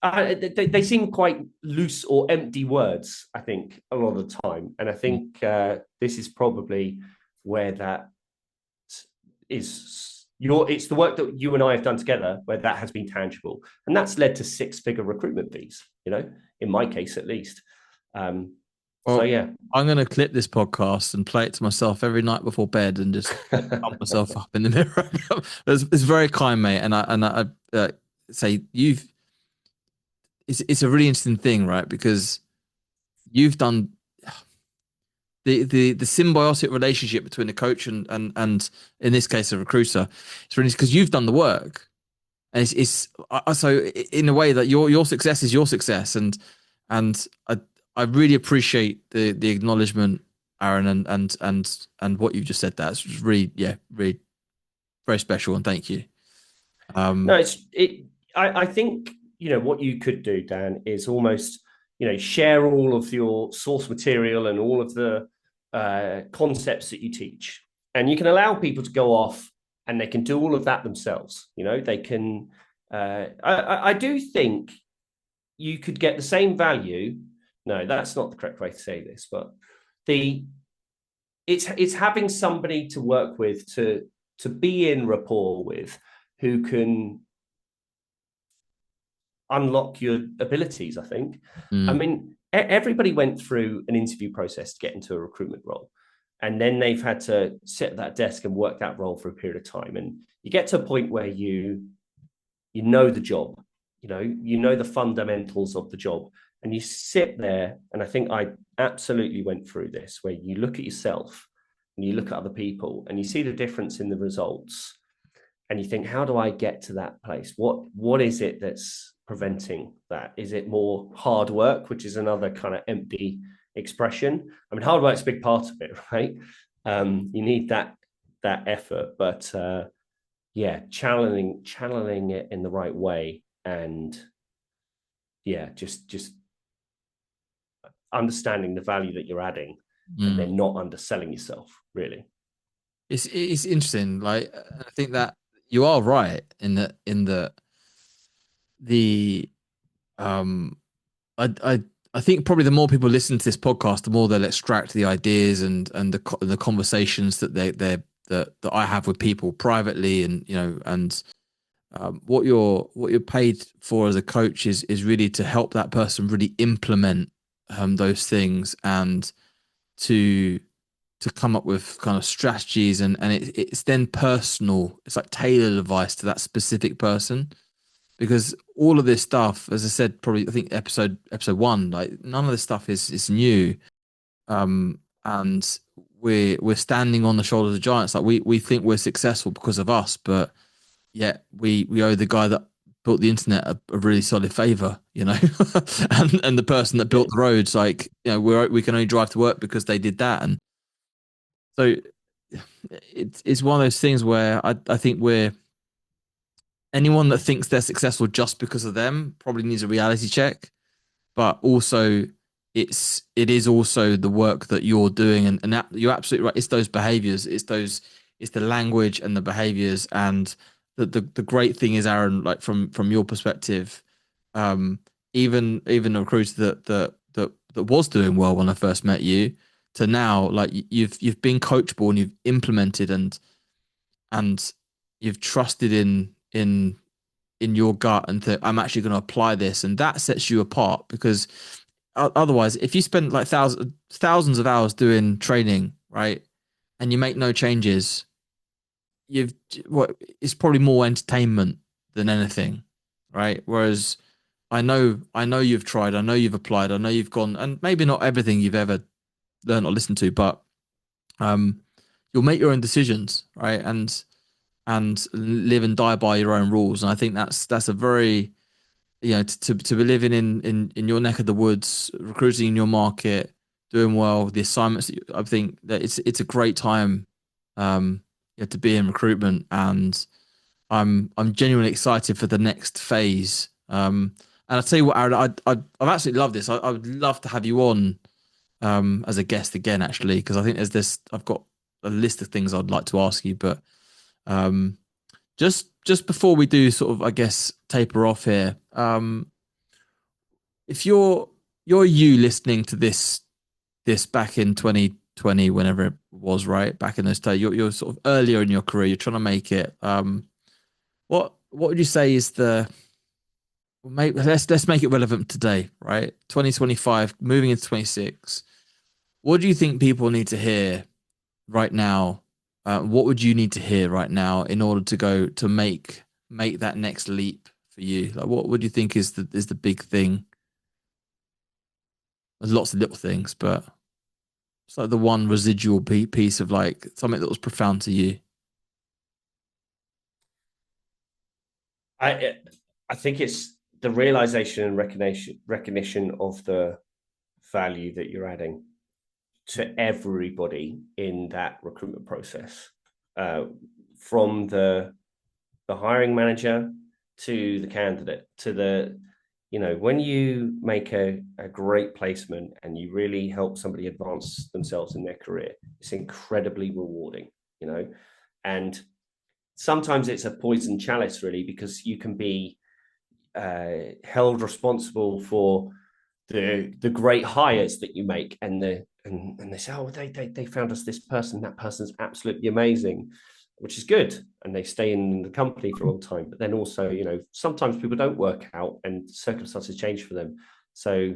They seem quite loose or empty words, I think, a lot of the time. And I Mm. think this is probably where that is it's the work that you and I have done together where that has been tangible. And that's led to six-figure recruitment fees, in my case at least. So Well, yeah. I'm going to clip this podcast and play it to myself every night before bed and just pump myself up in the mirror. It's very kind, mate. And I say it's a really interesting thing, right? Because you've done the symbiotic relationship between a coach and in this case a recruiter. It's really because you've done the work, and so in a way that your success is your success, and I really appreciate the acknowledgement, Aaron, and what you've just said. That's really, yeah, really very special, and thank you. No, Um, I think, what you could do, Dan, is almost, share all of your source material and all of the concepts that you teach. And you can allow people to go off and they can do all of that themselves. They can, I do think you could get the same value. No, that's not the correct way to say this, but the it's having somebody to work with, to be in rapport with, who can unlock your abilities, I think. I mm, mean, everybody went through an interview process to get into a recruitment role. And then they've had to sit at that desk and work that role for a period of time. And you get to a point where you know the job, you know the fundamentals of the job. And you sit there, and I think I absolutely went through this, where you look at yourself and you look at other people and you see the difference in the results, and you think, how do I get to that place? What is it that's preventing that? Is it more hard work, which is another kind of empty expression? I mean, hard work's a big part of it, right? You need that effort, but yeah, channeling it in the right way, and yeah, just understanding the value that you're adding, and mm. then not underselling yourself, really. It's interesting. Like I think that you are right in the um I think probably the more people listen to this podcast, the more they'll extract the ideas and the conversations that that I have with people privately, and and what you're paid for as a coach is really to help that person really implement those things, and to come up with kind of strategies, and it's then personal. It's like tailored advice to that specific person, because all of this stuff, as I said, probably I think episode one, like none of this stuff is new. And we're standing on the shoulders of giants. Like we think we're successful because of us, but yet we owe the guy that built the internet a really solid favor, and the person that built Yeah, the roads, like we can only drive to work because they did that. And so it's one of those things where I think we're anyone that thinks they're successful just because of them probably needs a reality check. But also it is also the work that you're doing, and that, you're absolutely right. It's those behaviors, it's the language and the behaviors. And the great thing is, Aaron, like from your perspective, um even a recruiter that was doing well when I first met you, to now, like you've been coachable and you've implemented, and you've trusted in your gut, and that I'm actually going to apply this, and that sets you apart. Because otherwise, if you spend like thousands of hours doing training, right, and you make no changes, you've what it's probably more entertainment than anything, right? Whereas I know you've tried, I know you've applied, I know you've gone, and maybe not everything you've ever learned or listened to, but um, you'll make your own decisions, right? And live and die by your own rules. And I think that's a very, to be living in your neck of the woods, recruiting in your market, doing well, the assignments. I think that it's a great time, to be in recruitment, and I'm genuinely excited for the next phase. And I'll tell you what, Aaron, I've absolutely loved this. I would love to have you on as a guest again, actually, because I think there's this. I've got a list of things I'd like to ask you, but um, just before we do sort of, I guess, taper off here, if you're you listening to this back in 2020, whenever it was, right? Back in those days, you're sort of earlier in your career, you're trying to make it. What would you say is the well, let's make it relevant today, right? 2025, moving into 26. What do you think people need to hear right now? What would you need to hear right now in order to go to make that next leap for you? Like, what would you think is the big thing? There's lots of little things, but it's like the one residual piece of like something that was profound to you. I I think it's the realization and recognition of the value that you're adding to everybody in that recruitment process, uh, from the hiring manager to the candidate to the when you make a great placement and you really help somebody advance themselves in their career, it's incredibly rewarding, and sometimes it's a poison chalice, really, because you can be held responsible for the great hires that you make, and they say, oh, they found us this person, that person's absolutely amazing, which is good, and they stay in the company for a long time. But then also, sometimes people don't work out and circumstances change for them. So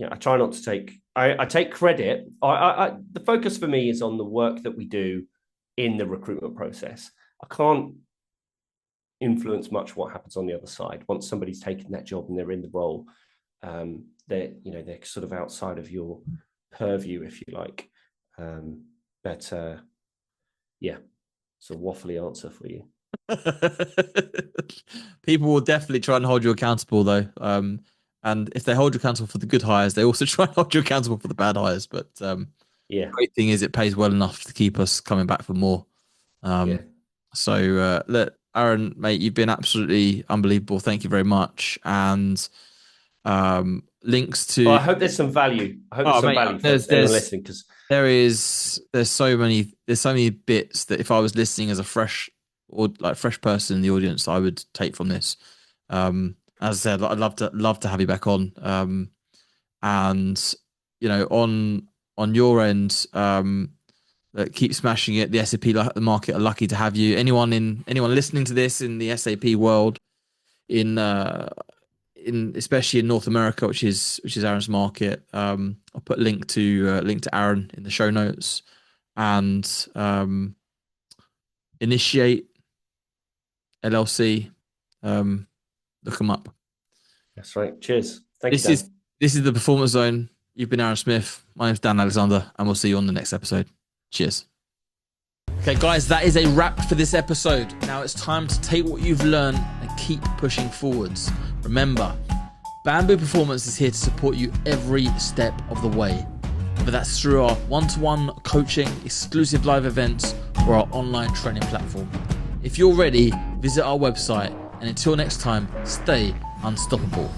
I try not to take. I take credit. The focus for me is on the work that we do in the recruitment process. I can't influence much what happens on the other side. Once somebody's taken that job and they're in the role, they're sort of outside of your purview, if you like. But yeah, it's a waffly answer for you. People will definitely try and hold you accountable, though. And if they hold you accountable for the good hires, they also try and hold you accountable for the bad hires. But Yeah, the great thing is it pays well enough to keep us coming back for more. yeah. So look, Aaron, mate, you've been absolutely unbelievable. Thank you very much. And links Well, to I hope there's some value. I hope oh there's some mate, value for anyone listening, because there's so many bits that if I was listening as a fresh person in the audience, I would take from this. As I said, I'd love to have you back on. And on your end, keep smashing it. The SAP market are lucky to have you. Anyone listening to this in the SAP world, in especially in North America, which is Aaron's market. I'll put link to Aaron in the show notes, and Initiate LLC. Look them up. that's right. Cheers. Thank you, This is Dan. this is the Performance Zone. You've been Aaron Smith. My name's Dan Alexander, and we'll see you on the next episode. Cheers. Okay, guys, that is a wrap for this episode. Now it's time to take what you've learned and keep pushing forwards. Remember, Bamboo Performance is here to support you every step of the way, whether that's through our one-to-one coaching, exclusive live events, or our online training platform. If you're ready, visit our website, and until next time, stay unstoppable.